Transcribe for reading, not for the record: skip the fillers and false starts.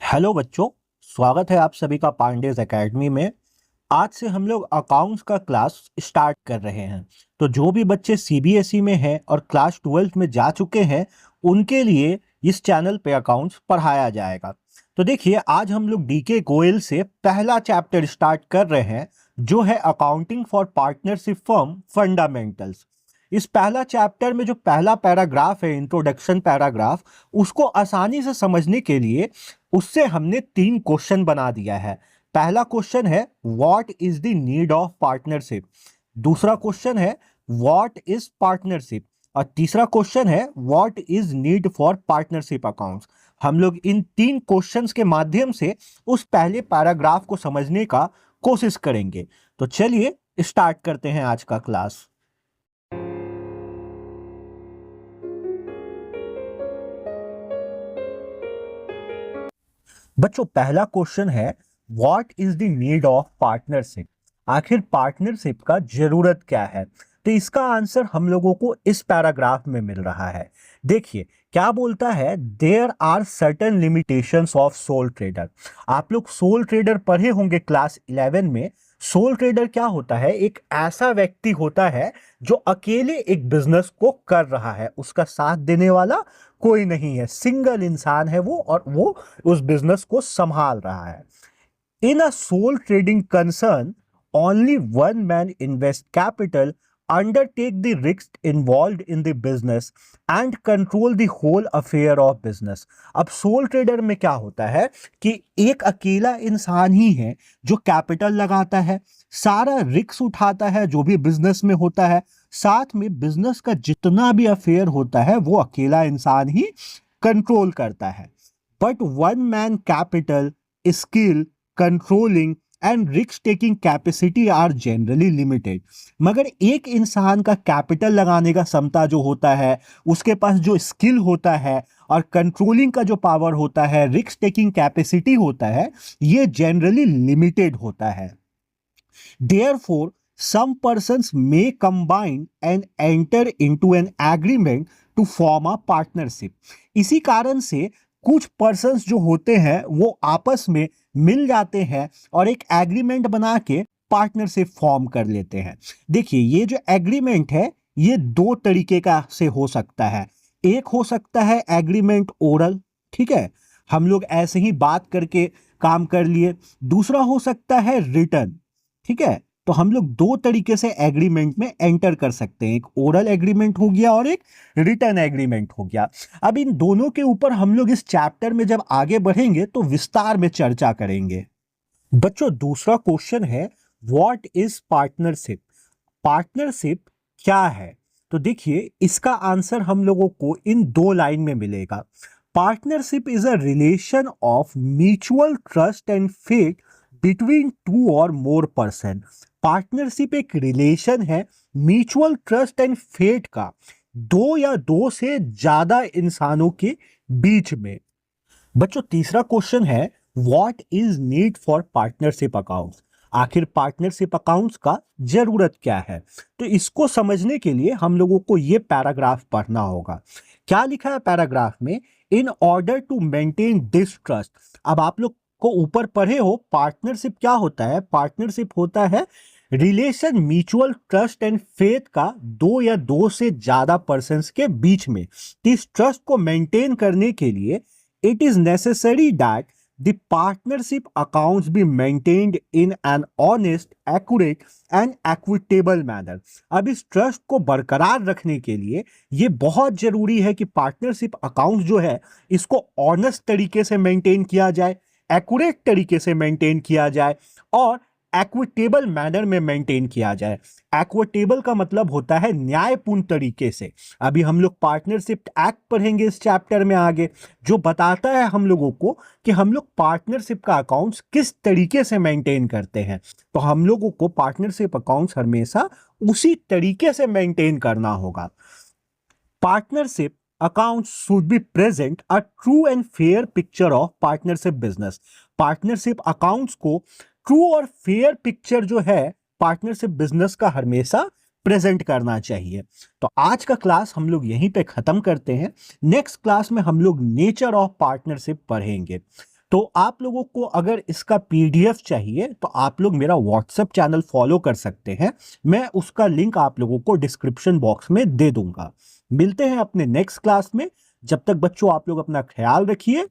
Hello बच्चों, स्वागत है आप सभी का पांडेज एकेडमी में। आज से हम लोग अकाउंट्स का क्लास स्टार्ट कर रहे हैं। तो जो भी बच्चे सीबीएसई में हैं और क्लास 12th में जा चुके हैं उनके लिए इस चैनल पे अकाउंट्स पढ़ाया जाएगा। तो देखिए, आज हम लोग डीके गोयल से पहला चैप्टर स्टार्ट कर रहे हैं जो है accounting for partnership firm fundamentals. इस पहला चैप्टर में जो पहला पैराग्राफ है, इंट्रोडक्शन पैराग्राफ, उसको आसानी से समझने के लिए उससे हमने 3 क्वेश्चन बना दिया है। पहला क्वेश्चन है what is the need of partnership, दूसरा क्वेश्चन है व्हाट इज पार्टनरशिप, और तीसरा क्वेश्चन है what is need for partnership accounts. हम लोग इन 3 क्वेश्चंस के माध्यम से उस पहले पैराग्राफ को समझने का कोशिश करेंगे। तो चलिए स्टार्ट करते हैं आज का क्लास। बच्चों, पहला क्वेश्चन है what is the need of partnership. आखिर पार्टनरशिप का जरूरत क्या है? तो इसका आंसर हम लोगों को इस पैराग्राफ में मिल रहा है। देखिए क्या बोलता है, there are certain limitations of sole trader. आप लोग सोल ट्रेडर पढ़े होंगे क्लास 11 में। सोल ट्रेडर क्या होता है? एक ऐसा व्यक्ति होता है जो अकेले एक बिजनेस को कर रहा है, उसका साथ देने वाला कोई नहीं है, सिंगल इंसान है वो, और वो उस बिजनेस को संभाल रहा है। In a sole trading concern only one man invest capital, undertake the risk involved in the business and control the whole affair of business। अब सोल ट्रेडर में क्या होता है कि एक अकेला इंसान ही है जो कैपिटल लगाता है, सारा रिस्क उठाता है जो भी बिजनेस में होता है, साथ में बिजनेस का जितना भी अफेयर होता है वो अकेला इंसान ही कंट्रोल करता है। But one man capital, skill, controlling and risk taking capacity are generally limited. मगर एक इंसान का कैपिटल लगाने का क्षमता जो होता है, उसके पास जो स्किल होता है और कंट्रोलिंग का जो पावर होता है, रिस्क टेकिंग कैपेसिटी होता है, ये जनरली लिमिटेड होता है। Therefore, some persons may combine and enter into an agreement to form a partnership। इसी कारण से कुछ पर्सन्स जो होते हैं वो आपस में मिल जाते हैं और एक एग्रीमेंट बना के पार्टनरशिप फॉर्म कर लेते हैं। देखिए, ये जो एग्रीमेंट है ये 2 तरीके का से हो सकता है। एक हो सकता है एग्रीमेंट ओरल, ठीक है, हम लोग ऐसे ही बात करके काम कर लिए। दूसरा हो सकता है रिटर्न, ठीक है। तो हम लोग 2 तरीके से एग्रीमेंट में एंटर कर सकते हैं, एक ओरल एग्रीमेंट हो गया और एक रिटर्न एग्रीमेंट हो गया। अब इन दोनों के ऊपर हम लोग इस चैप्टर में जब आगे बढ़ेंगे तो विस्तार में चर्चा करेंगे। बच्चों, दूसरा क्वेश्चन है व्हाट इज पार्टनरशिप। पार्टनरशिप क्या है? तो देखिए, इसका आंसर हम लोगों को इन 2 लाइन में मिलेगा। Partnership is a relation of mutual trust and faith between 2 और मोर पर्सन। पार्टनरशिप एक रिलेशन है म्यूचुअल ट्रस्ट एंड फेथ का 2 या 2 से ज्यादा इंसानों के बीच में। बच्चों, तीसरा क्वेश्चन है what is need for partnership accounts. आखिर पार्टनरशिप अकाउंट्स का जरूरत क्या है? तो इसको समझने के लिए हम लोगों को यह पैराग्राफ पढ़ना होगा। क्या लिखा है पैराग्राफ में? In order to maintain this trust. अब आप लोग को ऊपर पढ़े हो, पार्टनरशिप क्या होता है? पार्टनरशिप होता है relation mutual trust and faith का 2 या 2 से ज्यादा पर्सन्स के बीच में। इस ट्रस्ट को मेंटेन करने के लिए it is necessary that the partnership accounts be maintained in an honest, accurate and equitable manner। अब इस ट्रस्ट को बरकरार रखने के लिए ये बहुत जरूरी है कि पार्टनरशिप अकाउंट जो है इसको ऑनेस्ट तरीके से मेंटेन किया जाए, एक्यूरेट तरीके से मेंटेन किया जाए और एक्विटेबल मैनर में मेंटेन किया जाए। एक्विटेबल का मतलब होता है न्यायपूर्ण तरीके से। अभी हम लोग पार्टनरशिप एक्ट पढ़ेंगे इस चैप्टर में आगे, जो बताता है हम लोगों को कि हम लोग पार्टनरशिप का अकाउंट्स किस तरीके से मेंटेन करते हैं। तो हम लोगों को पार्टनरशिप अकाउंट्स हमेशा उसी तरीके से मेंटेन करना होगा। Partnership accounts should be present a true and fair picture of partnership business। Partnership accounts को ट्रू और फेयर पिक्चर जो है पार्टनरशिप बिजनेस का हमेशा प्रेजेंट करना चाहिए। तो आज का क्लास हम लोग यहीं पे खत्म करते हैं। नेक्स्ट क्लास में हम लोग नेचर ऑफ पार्टनरशिप पढ़ेंगे। तो आप लोगों को अगर इसका पीडीएफ चाहिए तो आप लोग मेरा व्हाट्सएप चैनल फॉलो कर सकते हैं। मैं उसका लिंक आप लोगों को डिस्क्रिप्शन बॉक्स में दे दूंगा। मिलते हैं अपने नेक्स्ट क्लास में। जब तक बच्चों आप लोग अपना ख्याल रखिए।